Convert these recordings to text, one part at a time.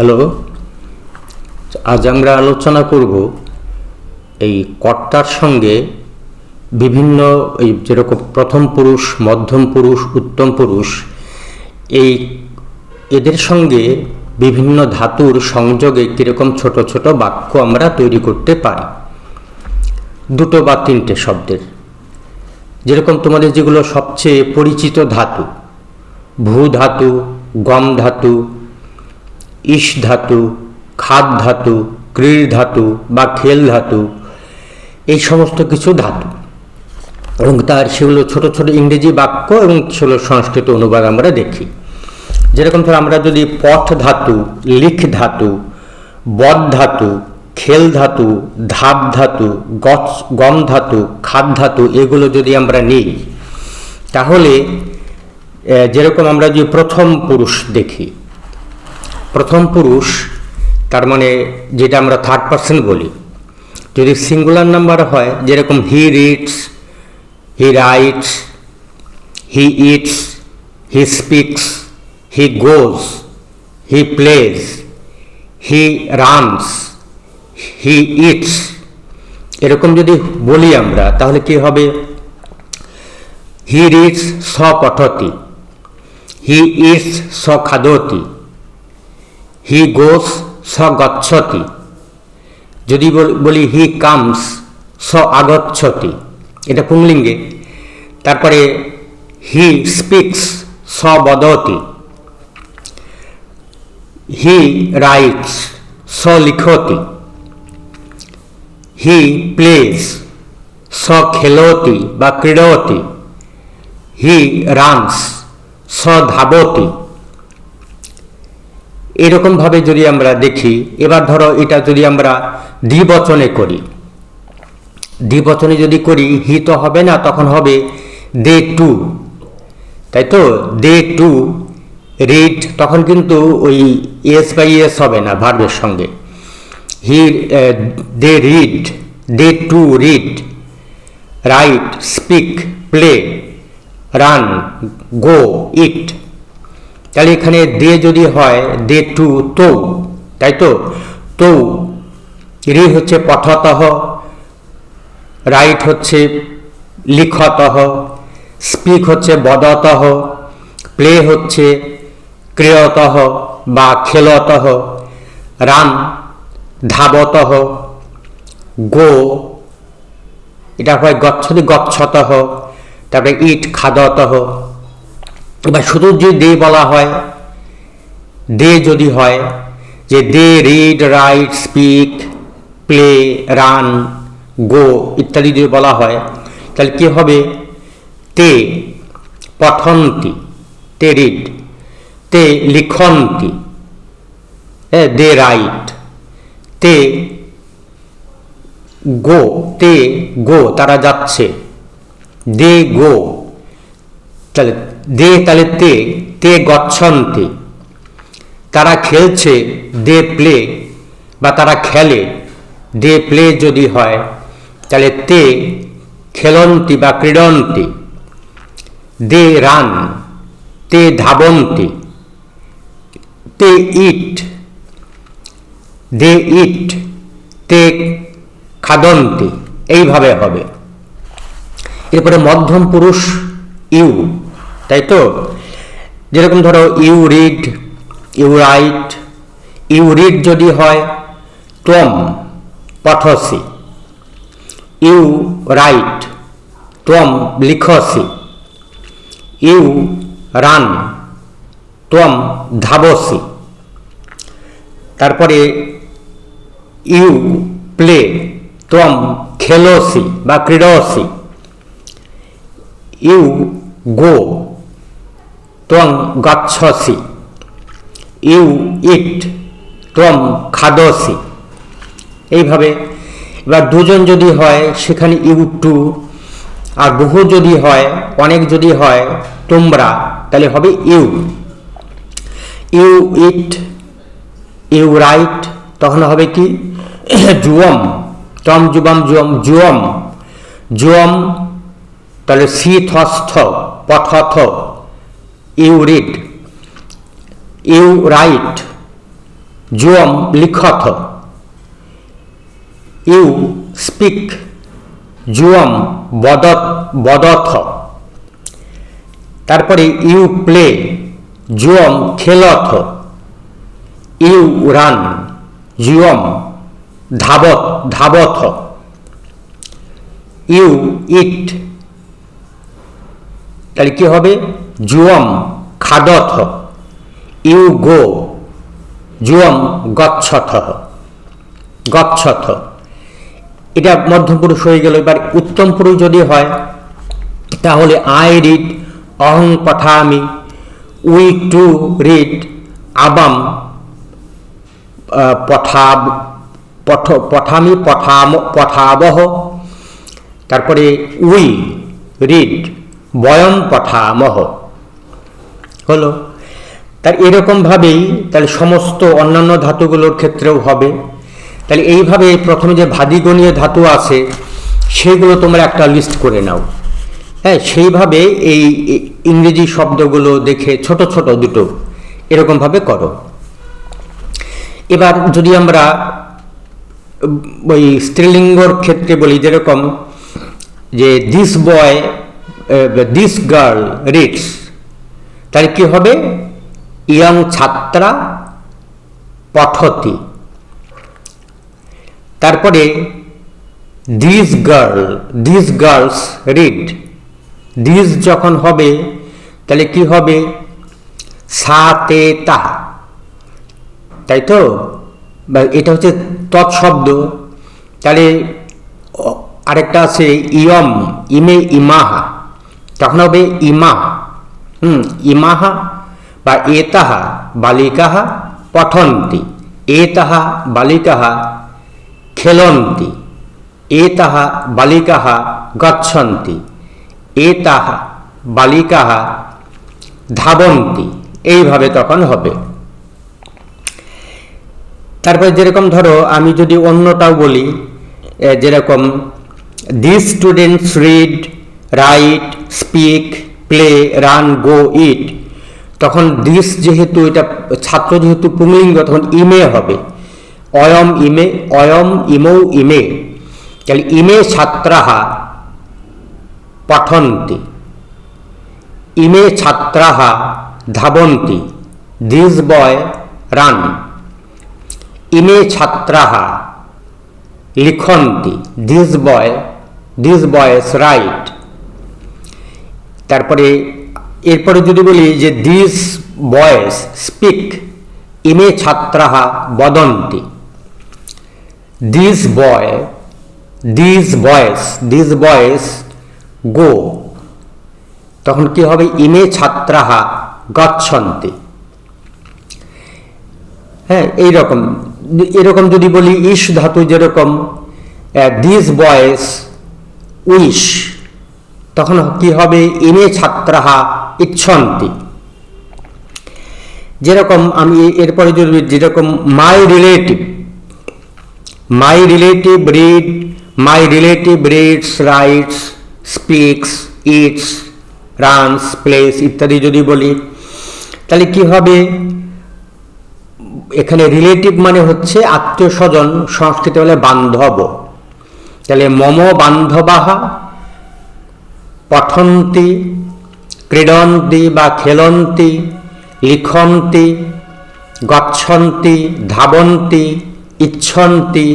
Hello, আজ আমরা আলোচনা করব এই কর্তার সঙ্গে বিভিন্ন এই যেরকম প্রথম পুরুষ, মধ্যম পুরুষ, উত্তম পুরুষ, এদের সঙ্গে বিভিন্ন ধাতুর সংযোগে কীরকম ছোট ছোট বাক্য আমরা তৈরি করতে পারি, দুটো বা তিনটে শব্দের। যেরকম তোমাদের যেগুলো সবচেয়ে পরিচিত ধাতু, ভূ ধাতু, গম ধাতু, ইস ধাতু, খাদ ধাতু, ক্রীড় ধাতু বা খেল ধাতু, এই সমস্ত কিছু ধাতু, এবং তার সেগুলো ছোট ছোট ইংরেজি বাক্য এবং সেগুলো সংস্কৃত অনুবাদ আমরা দেখি। যেরকম ধর আমরা যদি পট ধাতু, লিখ ধাতু, বদ ধাতু, খেল ধাতু, ধাপ ধাতু, গম ধাতু, খাদ ধাতু, এগুলো যদি আমরা নিই, তাহলে যেরকম আমরা যদি প্রথম পুরুষ দেখি, প্রথম পুরুষ তার মানে যেটা আমরা থার্ড পার্সন বলি, যদি সিঙ্গুলার নাম্বার হয়, যেরকম he reads, he writes, he eats, he speaks, he goes, he plays, he runs, he eats, এরকম যদি বলি আমরা, তাহলে কি হবে? হি রিডস স পঠতি, হি ইটস স খাদতি, হি গোস স গচ্ছতি। যদি বলি হি কামস স আগচ্ছতি, এটা পুংলিঙ্গে। তারপরে হি স্পিক্স স বদতি, he writes saw লিখতি, he plays স খেলতি বা ক্রীড়তি, হি রানস স ধাবতি। এরকমভাবে যদি আমরা দেখি, এবার ধরো এটা যদি আমরা দ্বিবচনে করি, দ্বিবচনে যদি করি, হি তো হবে না, তখন হবে দে টু, তাই তো? দে টু রিড, তখন কিন্তু ওই এস বাই এস হবে না ভার্বের সঙ্গে। They read, they to read, write, speak, play, run, go, eat. তাহলে এখানে দে যদি হয় দে টু তৌ, তাই তো? তৌ, রি হচ্ছে পঠতঃ, রাইট হচ্ছে লিখতঃ, স্পিক হচ্ছে বদতঃ, প্লে হচ্ছে ক্রিয়তঃ বা খেলতঃ, রান ধাবতঃ, গো এটা হয় গচ্ছতি গচ্ছতঃ, তারপরে ইট খাদতঃ। এবার শুধু যদি দে বলা হয়, দে যদি হয় যে they read, write, speak, play, run, go ইত্যাদি যদি বলা হয়, তাহলে কি হবে? তে পঠন্তি, তে রিড, তে লিখন্তি, দে রাইট, তে গো, তে গো তারা যাচ্ছে, দে গো। তাহলে দে, তাহলে তে, তে গচ্ছন্তি, তারা খেলছে, দে প্লে, বা তারা খেলে, দে প্লে যদি হয়, তাহলে তে খেলন্তি বা ক্রীড়ন্তি, দে রান, তে ধাবন্তি, তে ইট, দে ইট, তে খাদন্তি, এইভাবে হবে। এরপরে মধ্যম পুরুষ ইউ, তাই তো? যেরকম ধরো you read, you write, you read যদি হয় ত্বম পঠসি, ইউ রাইট ত্বম লিখসি, ইউ রান ত্বম ধাবসি। তারপরে ইউ প্লে ত্বম খেলসি বা ক্রীড়সি, ইউ গো ত্বং গচ্ছসি, ইউ ইট ত্বম খাদসি, এইভাবে। এবার দুজন যদি হয় সেখানে ইউ টু, আর বহু যদি হয়, অনেক যদি হয়, তোমরা, তাহলে হবে you. You eat, you write, তখন হবে কি? জুয়ম, তম যুবম জুয়ম, জুয়ম, জুয়ম, তাহলে শীতস্থ পঠথ, ইউ রিড, ইউ রাইট জুয়ম লিখথ, ইউ স্পিক, জুয়ম বদথ। তারপরে ইউ প্লে, জুয়ম খেলথ, ইউ রান, জুয়ম ধাবথ, ইউ ইট, তাহলে কি হবে? জুয়ম খাদথ, ইউ গো, জুয়ম গচ্ছথ। এটা মধ্যম পুরুষ হয়ে গেল। এবার উত্তম পুরুষ যদি হয় তাহলে আই রিড, অহং পঠামি, উই টু রিড, আবাম পঠামি পঠাবহ। তারপরে উই রিড, বয়ম পঠামহ। হলো। তার এরকমভাবেই তাহলে সমস্ত অন্যান্য ধাতুগুলোর ক্ষেত্রেও হবে। তাহলে এইভাবে প্রথমে যে ভাদিগণীয় ধাতু আছে সেগুলো তোমরা একটা লিস্ট করে নাও। হ্যাঁ, সেইভাবে এই ইংরেজি শব্দগুলো দেখে ছোট ছোট দুটো এরকমভাবে করো। এবার যদি আমরা ওই স্ত্রীলিঙ্গর ক্ষেত্রে বলি, যেরকম যে this boy, this girl reads, তাহলে কি হবে? ইয়ং ছাত্রা পঠতি। তারপরে দিস গার্লস রিড, দিস যখন হবে তাহলে কি হবে? সা তে তা, তাই তো? এটা হচ্ছে তৎশব্দ। তাহলে আরেকটা আছে ইয়ম, ইমে ইমাহা, তখন হবে ইমা। ইমাহা বা এতাহা বালিকাহা পঠন্তি, এতাহা বালিকাহা খেলন্তি, এতাহা বালিকাহা গচ্ছন্তি, এতাহা বালিকাহা ধাবন্তি। এইভাবে তখন হবে। তারপরে যেরকম ধরো আমি যদি অন্যটাও বলি, যেরকম this students read, write, speak, play, run, go, eat, তখন দিস যেহেতু এটা ছাত্র যেহেতু পুংলিঙ্গ, তখন ইমে হবে। অয়ম ইমে, অয়ম ইমৌ ইমে, তাহলে ইমে ছাত্রাহা পঠন্তি, ইমে ছাত্রাহা ধাবন্তি, দিস বয় রান, ইমে ছাত্রাহা লিখন্তি, দিস বয়েস রাইট। তারপরে এরপরে যদি বলি যে দিস বয়েস স্পিক, ইমে ছাত্রাহা বদন্তি, দিস বয়েস গো, তখন কি হবে? ইমে ছাত্রাহা গচ্ছন্তি। হ্যাঁ, এরকম যদি বলি ইশ ধাতু, যেরকম দিস বয়েস উইশ, তখন কি হবে? ইমে ছাত্রাহা ইচ্ছন্তি। যেরকম আমি এরপরে যদি যেরকম my relative read, my relative reads, writes, speaks, eats, runs, plays ইত্যাদি যদি বলি, তাহলে কি হবে? এখানে রিলেটিভ মানে হচ্ছে আত্মীয় স্বজন, সংস্কৃত বলে বান্ধব। তাহলে মম বান্ধবাহা পঠন্তি, ক্রীডন্তি বা খেলন্তি, লিখন্তি, গচ্ছন্তি, ধাবন্তি, ইচ্ছন্তি,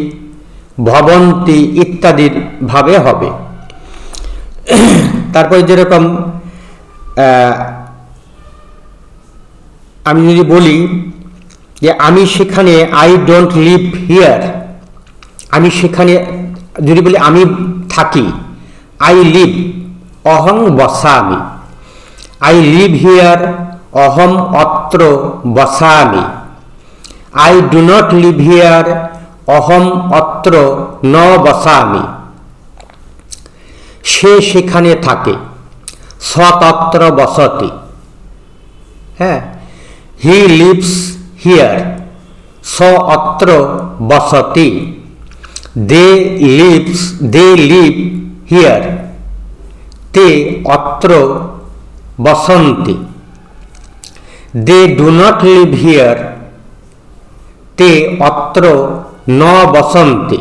ভবন্তি ইত্যাদির ভাবে হবে। তারপরে যেরকম আমি যদি বলি যে আমি সেখানে, আই ডোন্ট লিভ হিয়ার, আমি সেখানে যদি বলি আমি থাকি, আই লিভ, অহং বসামি, আই লিভ হিয়ার, অহম অত্র বসামি, I do not live here, অহম অত্র ন বসামি। সে সেখানে থাকে, সতত্র বসতি। হ্যাঁ, হি লিভস হিয়ার, স অত্র বসতি। দে লিভ হিয়ার, তে অত্র বসন্তি। They do not live here, তে অত্র ন বসন্তি।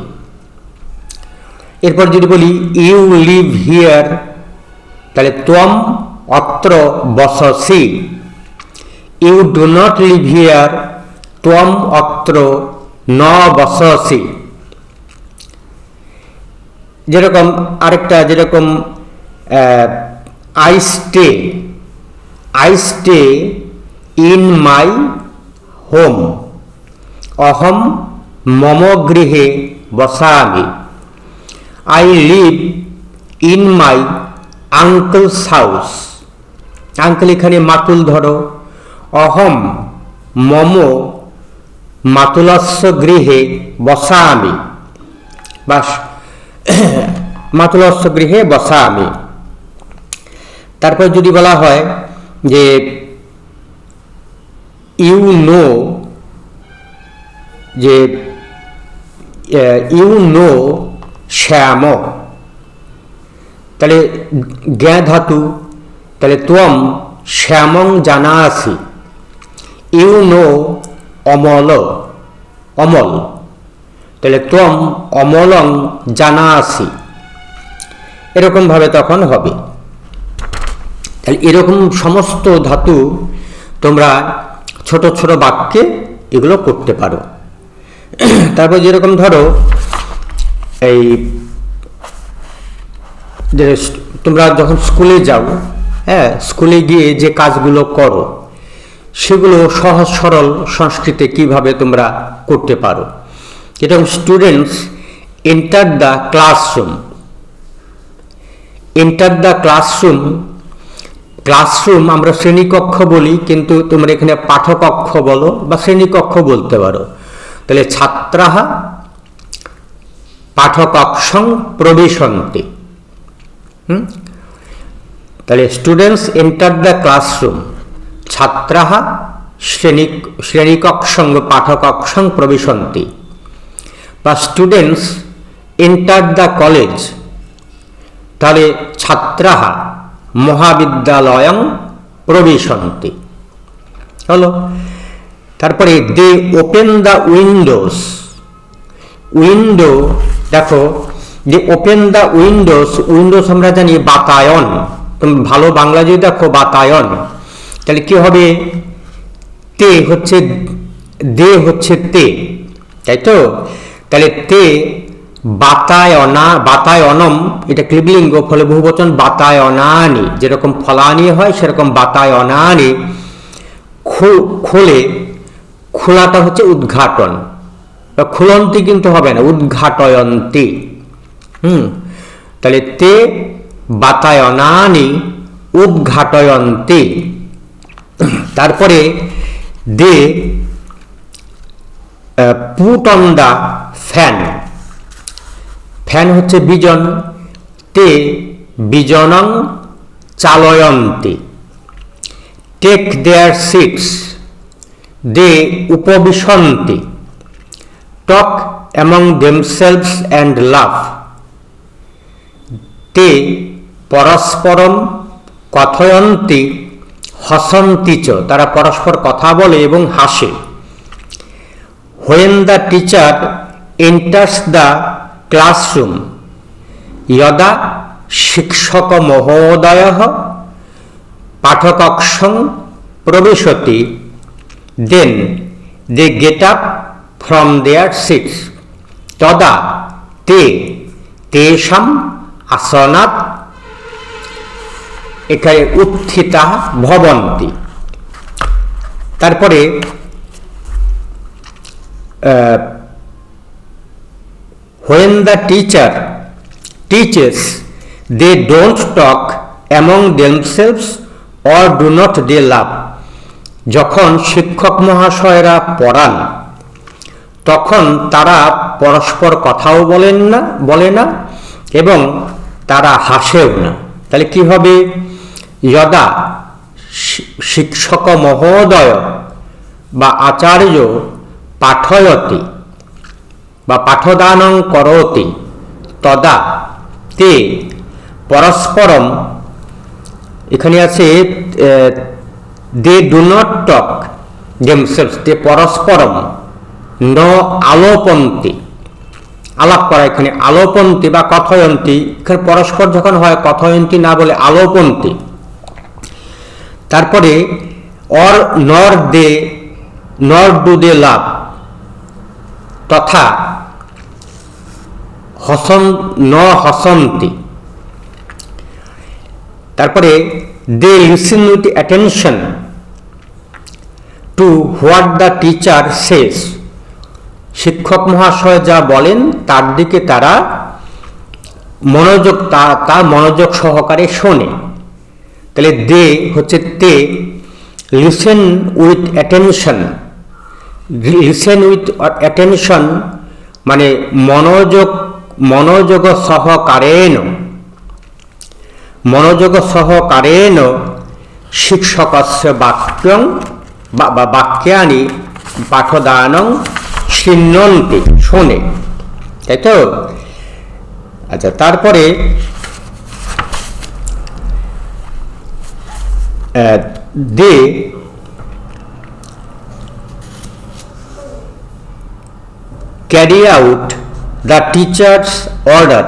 এরপর যদি বলি ইউ লিভ হিয়ার, তাহলে ত্বম অত্র বসসি। You do not live here, ত্বম অত্র ন বসসি। যেরকম আরেকটা, যেরকম I stay in my home, অহম মম গৃহে বসামি। I live in my uncle's house, uncle এখানে মাতুল ধরো, অহম মম মাতুলস্য গৃহে বসামি, বাস মাতুলস্য গৃহে বসামি। তারপর যদি বলা হয় যে ইউ নো, যে ইউ নো শ্যাম, তাহলে জ্ঞা ধাতু, তাহলে ত্বম শ্যামং জানাসি। ইউ নো অমল, অমল, তাহলে ত্বম অমলং জানাসি। এরকম ভাবে তখন হবে। তাহলে এরকম সমস্ত ধাতু তোমরা ছোট ছোট বাক্যে এগুলো করতে পারো। তারপর যেরকম ধরো এই যে তোমরা যখন স্কুলে যাও, হ্যাঁ, স্কুলে গিয়ে যে কাজগুলো করো সেগুলো সহজ সরল সংস্কৃতে কিভাবে তোমরা করতে পারো। যেরকম students enter the classroom, enter the classroom, classroom আমরা শ্রেণীকক্ষ বলি, কিন্তু তোমরা এখানে পাঠকক্ষ বলো বা শ্রেণীকক্ষ বলতে পারো। তাহলে ছাত্রাহা পাঠকক্ষং প্রবিশন্তি। তাহলে স্টুডেন্টস এন্টার দ্য ক্লাসরুম, ছাত্রাহা শ্রেণীকক্ষং পাঠকক্ষং প্রবিশন্তি। বা স্টুডেন্টস এন্টার দ্য কলেজ, তাহলে ছাত্রাহা মহাবিদ্যালয়ং প্রবিশন্তি। হলো। তারপরে দে ওপেন দ্য উইন্ডোজ, উইন্ডো দেখো যে ওপেন দ্য উইন্ডোজ, উইন্ডোজ আমরা জানি বাতায়ন, তুমি ভালো বাংলা যদি দেখো বাতায়ন, তাহলে কি হবে, তে হচ্ছে দে হচ্ছে তে, তাই তো। তাহলে তে বাতায়না, বাতায়নম এটা ক্লিবলিঙ্গ, ফলে বহুবচন বাতায়নানি, যেরকম ফলানি হয় সেরকম বাতায়নানি। খোলে, খোলাটা হচ্ছে উদ্ঘাটন, খুলন্তি কিন্তু হবে না, উদ্ঘাটয়ন্তি। তাহলে তে বাতায়নানি উদ্ঘাটয়ন্তি। তারপরে they put on the fan, fan হচ্ছে বিজন, তে বিজনং চালয়ন্তি। টেক দেয়ার সিটস, দে উপবিশন্তি। Talk among themselves and laugh, তে পরস্পরম কথয়ন্তি হসন্তি চ, তারা পরস্পর কথা বলে এবং হাসে। When the teacher enters the classroom, যদা শিক্ষক মহোদয়ঃ পাঠকক্ষং প্রবিশতি, then they get up from their seats, তদা তে তেষাম আসনাৎ এখানে উত্থিতা ভবন্তি। তারপরে when the teacher teaches, they don't talk among themselves or do not they laugh, যখন শিক্ষক মহাশয়রা পড়ান তখন তারা পরস্পর কথাও বলে না এবং তারা হাসেও না। তাহলে কি হবে, যদা শিক্ষক মহোদয় বা আচার্য পাঠয়তি বা পাঠদানং করতি, তদা তে পরস্পরম, এখানে আছে they do not talk themselves, তে পরস্পরম ন আলোপন্তি, আলাপ করা, এখানে আলোপন্তি বা কথয়ন্তি, এখানে পরস্পর যখন হয় কথয়ন্তি না বলে আলোপন্তি। তারপরে অর নর ডু দে লাভ, তথা হসন্তি। তারপরে they listen with attention to what the teacher says, শিক্ষক মহাশয় যা বলেন তার দিকে তারা মনোযোগ সহকারে শোনে। তাহলে দে হচ্ছে তে, listen with attention, listen with attention মানে মনোযোগ সহকারেণ শিক্ষকস্য বাক্যানি পাঠদানং শৃণ্বন্তি, শোনে, তাই তো? আচ্ছা, তারপরে they carry out the teacher's order,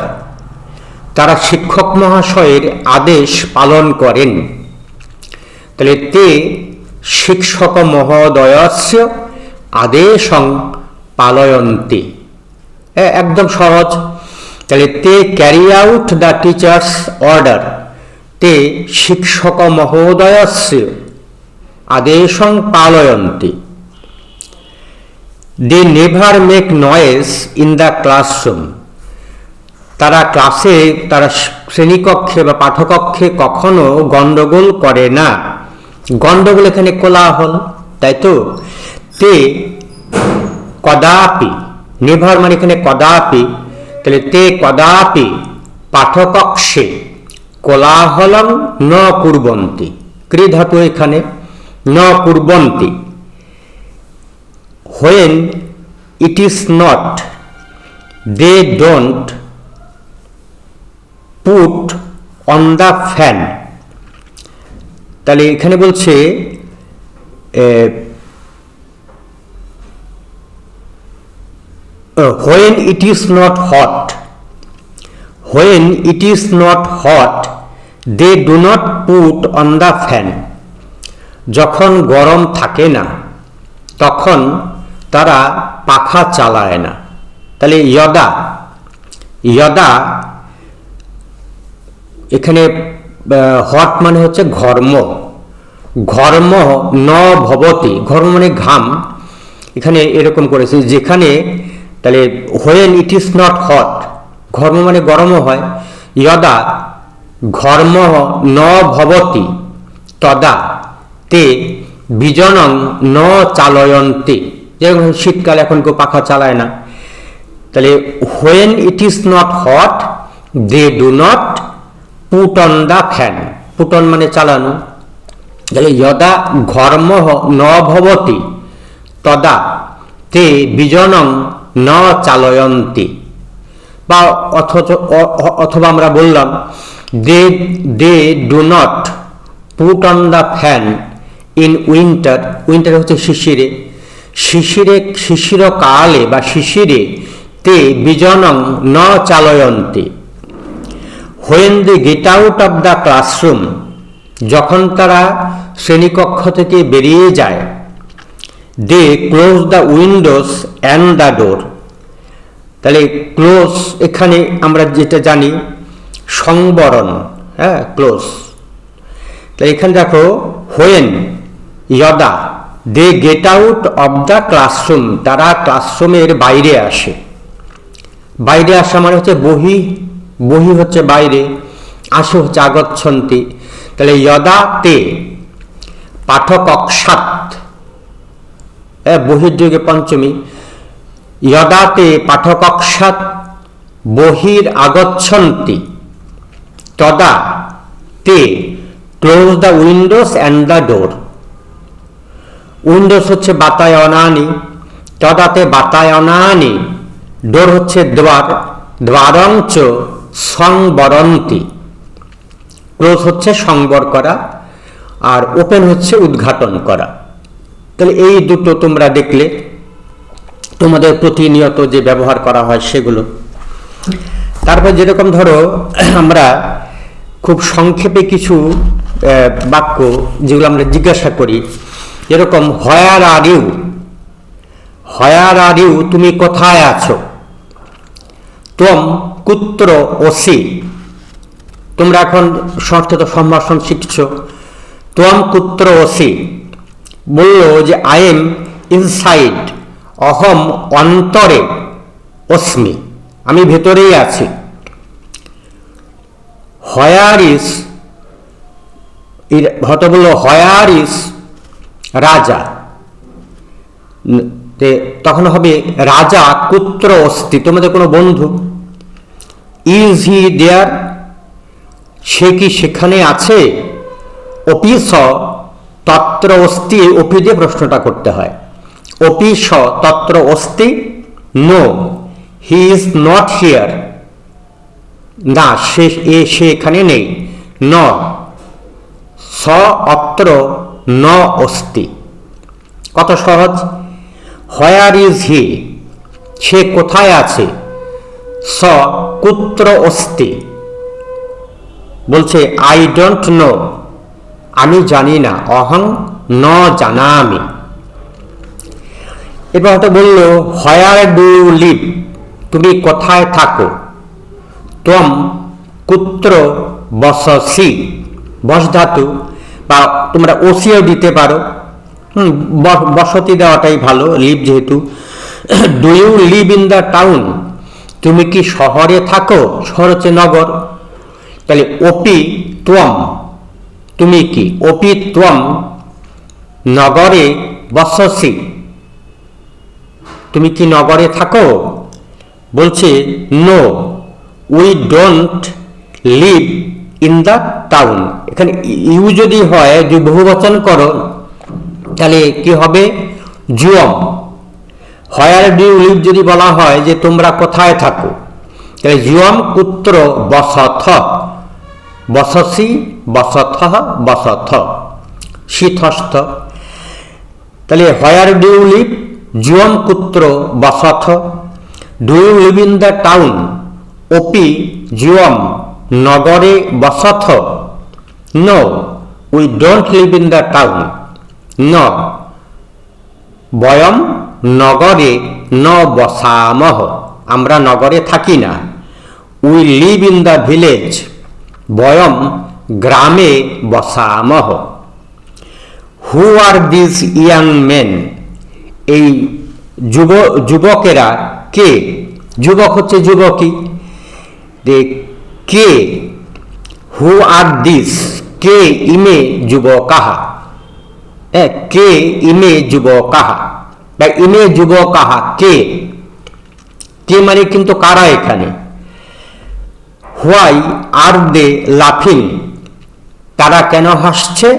তারা শিক্ষক মহাশয়ের আদেশ পালন করেন। তাহলে তে শিক্ষক মহোদয়স্য আদেশং পালয়ন্তি, একদম সহজ। তাহলে তে carry out the teacher's order, তে শিক্ষক মহোদয়স্য আদেশং পালয়ন্তি। They never make noise in the classroom, তারা শ্রেণীকক্ষে বা পাঠকক্ষে কখনো গন্ডগোল করে না। গন্ডগোল এখানে কোলাহল, তাই তো? তে কদাপি, নেভার মানে এখানে কদাপি, তাহলে তে কদাপি পাঠকক্ষে কোলাহলং ন কুর্বন্তি, ক্রি ধাতু এখানে, ন কুর্বন্তি। When it is not, they don't put on the fan, তাহলে এখানে বলছে when it is not hot, when it is not hot they do not put on the fan, যখন গরম থাকে না তখন তারা পাখা চালায় না। তাহলে ইয়দা এখানে হট মানে হচ্ছে ঘর্ম ন ভবতি, ঘর্ম মানে ঘাম, এখানে এরকম করেছে যেখানে, তাহলে when it is not hot, ঘর্ম মানে গরমও হয়, ইয়দা ঘর্ম ন ভবতি তদা তে বিজনং ন চালয়ন্তি, যেরকম শীতকালে এখন কেউ পাখা চালায় না। তাহলে when it is not hot they do not put on the fan, put on মানে চালানো। তাহলে যদা ঘর্ম ন ভবতি তদা তে বিজনং ন চালয়ন্তি, বা অথবা আমরা বললাম they do not put on the fan in winter, winter হচ্ছে শিশিরকালে বা শিশিরে তে বিজনং ন চালয়ন্তি। When they get out of the classroom, যখন তারা শ্রেণীকক্ষ থেকে বেরিয়ে যায়, they close the windows and the door, তাহলে ক্লোজ এখানে আমরা যেটা জানি সংবরণ, হ্যাঁ, ক্লোজ। তাহলে এখানে দেখো হোয়েন ইয়দা they get out of the classroom, তারা ক্লাসরুমের বাইরে আসে। বাইরে আসা মানে হচ্ছে বহি হচ্ছে বাইরে, আসে হচ্ছে আগচ্ছন্তি। তাহলে যদা তে পাঠকক্ষাৎ, বহির্যোগে পঞ্চমী, যদা তে পাঠকক্ষাৎ বহির আগচ্ছন্তি তদা তে close the windows and the door. Windows হচ্ছে বাতায়নানি, তদাতে বাতায়নানি, ডোর হচ্ছে দ্বার, দ্বারঞ্চ সংবরন্তি, ক্লোজ হচ্ছে সংবর করা আর ওপেন হচ্ছে উদ্ঘাটন করা। তাহলে এই দুটো তোমরা দেখলে। তোমাদের প্রতিনিয়ত যে ব্যবহার করা হয় সেগুলো। তারপর যেরকম ধরো আমরা খুব সংক্ষেপে কিছু বাক্য যেগুলো আমরা জিজ্ঞাসা করি, যেরকম হোয়ার are you, where are you, তুমি কোথায় আছো। ত্বম কুত্র ওসি, তোমরা এখন সংস্কৃত সম্ভাষণ শিখছ। ত্বম কুত্র ওসি, বললো যে আই এম ইনসাইড, অহম অন্তরে, অস্মি, আমি ভেতরেই আছি। হোয়ার ইজ, হয়তো বললো হোয়ার ইজ রাজা, তখন হবে রাজা কুত্র অস্তি, তোমাদের কোনো বন্ধু। ইজ হি দেয়ার, সে কি সেখানে আছে। অপি স তত্র অস্তি, অপি দিয়ে প্রশ্নটা করতে হয়। অপি স তত্র অস্তি, no he is not here, না সে এখানে নেই। ন স অত্র ন অস্তি, কত সহজ। হোয়ার ইজ হি, সে কোথায় আছে। স কুত্র অস্তি, বলছে আই ডোন্ট নো, আমি জানি না। অহং ন জানামি। এবার হয়তো বললো হোয়ার ডু ইউ লিভ, তুমি কোথায় থাকো। ত্বম কুত্র বসসি, বস ধাতু, বা তোমরা ওসিও দিতে পারো, বসতি দেওয়াটাই ভালো, লিভ যেহেতু। Do you live in the town, তুমি কি শহরে থাকো। শহর হচ্ছে নগর, তাহলে অপি ত্বম, তুমি কি। অপি ত্বম নগরে বসসি, তুমি কি নগরে থাকো। বলছে no we don't live in the town. এখানে ইউ যদি হয়, যে বহুবচন করো, তাহলে কি হবে জুয়ম। হোয়ার ডু ইউ লিভ যদি বলা হয় যে তোমরা কোথায় থাকো, তাহলে জুয়ম কুত্র বসথ, বসসি বসথ বসথ, শীতস্থ। তাহলে হোয়ার ডু ইউ লিভ, জুয়ম কুত্র বসথ। Do you live in the town, অপি জুয়ম নগরে বসথ। No we don't live in the town, ন বয়ম নগরে ন বসামহ, আমরা নগরে থাকি না। We live in the village, বয়ম গ্রামে বসামহ। Who are this young men, এই যুবকেরা কে। যুবক হচ্ছে যুবকী, কে। হু আর দিস, কে ইমে যুবকাহা, কে ইমে যুবকাহা, বা ইমে যুবকাহা, কে। কে মানে কিন্তু কারা এখানে। হোয়াই আর দে লাফিং, তারা কেন হাসছে।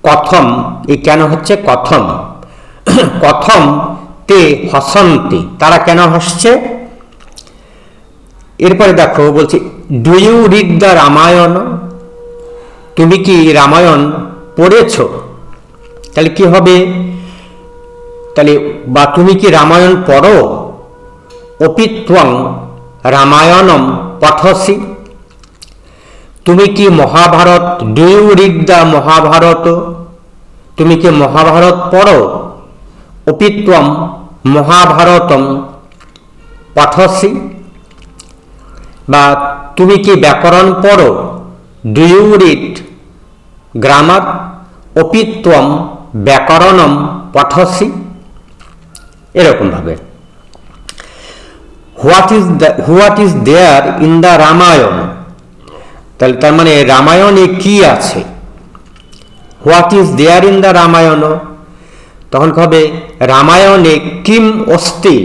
কথম, এই কেন হচ্ছে কথম। কথম তে হসন্তি, তারা কেন হাসছে। এরপরে দেখো বলছি do you read the Ramayana, তুমি কি রামায়ণ পড়েছ। তাহলে কি হবে, তাহলে বা তুমি কি রামায়ণ পড়ো। অপিত্বং রামায়ণম পঠসি, তুমি কি Mahabharata. Do you read the Mahabharata, তুমি কি মহাভারত পড়ো। অপিত্বম মহাভারতম পঠসি, বা তুমি কি ব্যাকরণ পড়ো। ডু ইউ রিড গ্রামার, অপিত্বম ব্যাকরণম পঠসি, এরকম ভাবে। What is there in the Ramayana, তাহলে তার মানে রামায়ণে কি আছে। What is there in the Ramayana, তখন হবে রামায়ণে কিম অস্তি,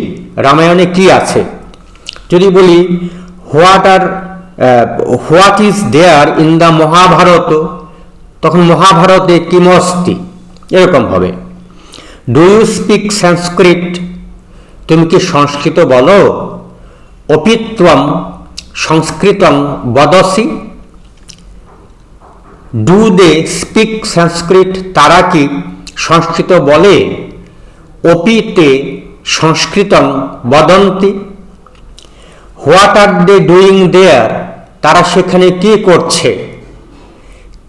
রামায়ণে কি আছে। যদি বলি what is there in the Mahabharata, তখন মহাভারতে কিম অস্তি, এরকম হবে। ডু ইউ স্পিক সংস্কৃত, তুমি কি সংস্কৃত বলো। অপিত্বম সংস্কৃতং বদসি, ডু দে স্পিক সংস্কৃত, তারা কি সংস্কৃত বলে। অপিতে সংস্কৃতং বদন্তি, হোয়াট আর দে ডুইং দেয়ার, তারা সেখানে কি করছে,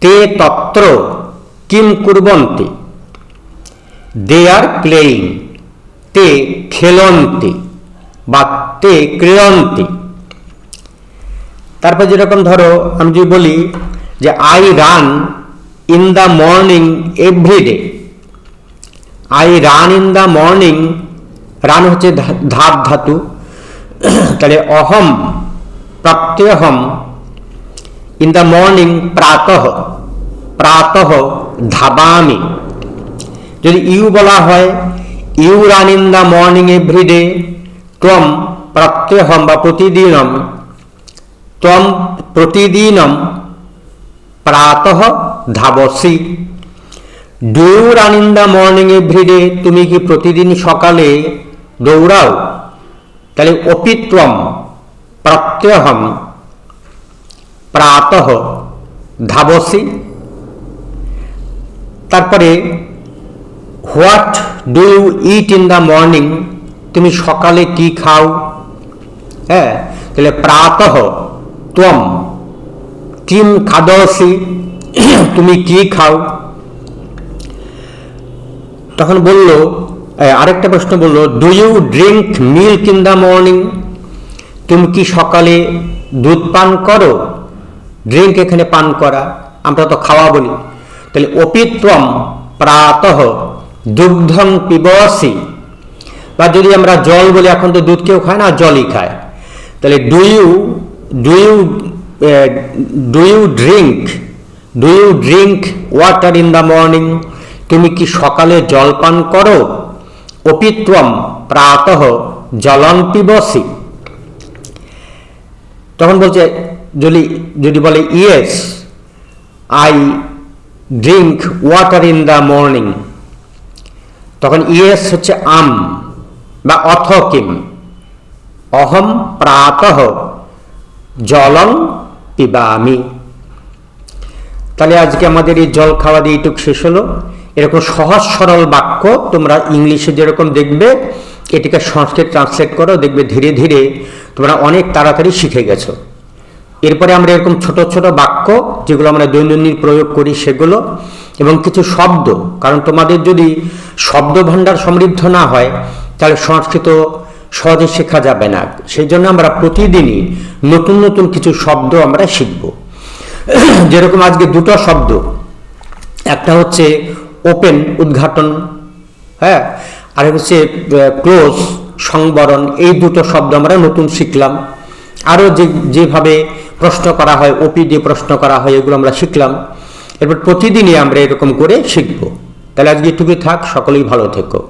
তে তত্র কিম কুর্বন্তি, দে আর প্লেয়িং, তে খেলন্তি বা তে ক্রীড়ন্তি। তারপর যেরকম ধরো আমি যদি বলি যে I run in the morning everyday, I run in the morning, run হচ্ছে ধাপ ধাতু, তাহলে অহম প্রত্যহম, ইন দ্য মর্নিং প্রাতঃ, প্রাতঃ ধাবামি। যদি ইউ বলা হয় you run in the morning everyday, ত্বম প্রত্যহম বা প্রতিদিনম, ত্বম প্রতিদিনম প্রাতঃ ধাবসি। Do you run in the morning everyday, তুমি কি প্রতিদিন সকালে দৌড়াও, তাহলে অপিত্বম প্রত্যহম প্রাতঃ ধাবসি। তারপরে what do you eat in the morning, তুমি সকালে কি খাও, হ্যাঁ, তাহলে প্রাতঃ ত্বম কিম খাদসি, তুমি কি খাও। তখন বলল, আরেকটা প্রশ্ন বললো, do you drink milk in the morning, তুমি কি সকালে দুধ পান করো, ড্রিঙ্ক এখানে পান করা, আমরা তো খাওয়া বলি, তাহলে অপিত্বম প্রাতঃ দুগ্ধং পিবসি, বা যদি আমরা জল বলি, এখন তো দুধ কেউ খায় না, জলই খায়, তাহলে do you drink water in the morning, তুমি কি সকালে জল পান করো, অপিত্বম প্রাতঃ জলং পিবসি। তখন বলছে যদি বলে yes I drink water in the morning, তখন ইয়েস হচ্ছে আম বা অথ কিম, অহম প্রাতঃ জলং পিবামি। তাহলে আজকে আমাদের এই জল খাওয়া দিয়ে এইটুক শেষ হলো। এরকম সহজ সরল বাক্য তোমরা ইংলিশে যেরকম দেখবে, এটিকে সংস্কৃত ট্রান্সলেট করো, দেখবে ধীরে ধীরে তোমরা অনেক তাড়াতাড়ি শিখে গেছো। এরপরে আমরা এরকম ছোট ছোট বাক্য যেগুলো আমরা দৈনন্দিন প্রয়োগ করি সেগুলো, এবং কিছু শব্দ, কারণ তোমাদের যদি শব্দ ভাণ্ডার সমৃদ্ধ না হয় তাহলে সংস্কৃত সহজে শেখা যাবে না। সেই জন্য আমরা প্রতিদিনই নতুন নতুন কিছু শব্দ আমরা শিখব। যেরকম আজকে দুটো শব্দ, একটা হচ্ছে ওপেন উদ্ঘাটন, হ্যাঁ, আর হচ্ছে ক্লোজ সংবরণ, এই দুটো শব্দ আমরা নতুন শিখলাম। আরও যেভাবে প্রশ্ন করা হয়, ওপি দিয়ে প্রশ্ন করা হয়, এগুলো আমরা শিখলাম। এরপর প্রতিদিনই আমরা এরকম করে শিখব। তাহলে আজকে এটুকুই থাক, সকলেই ভালো থেকো।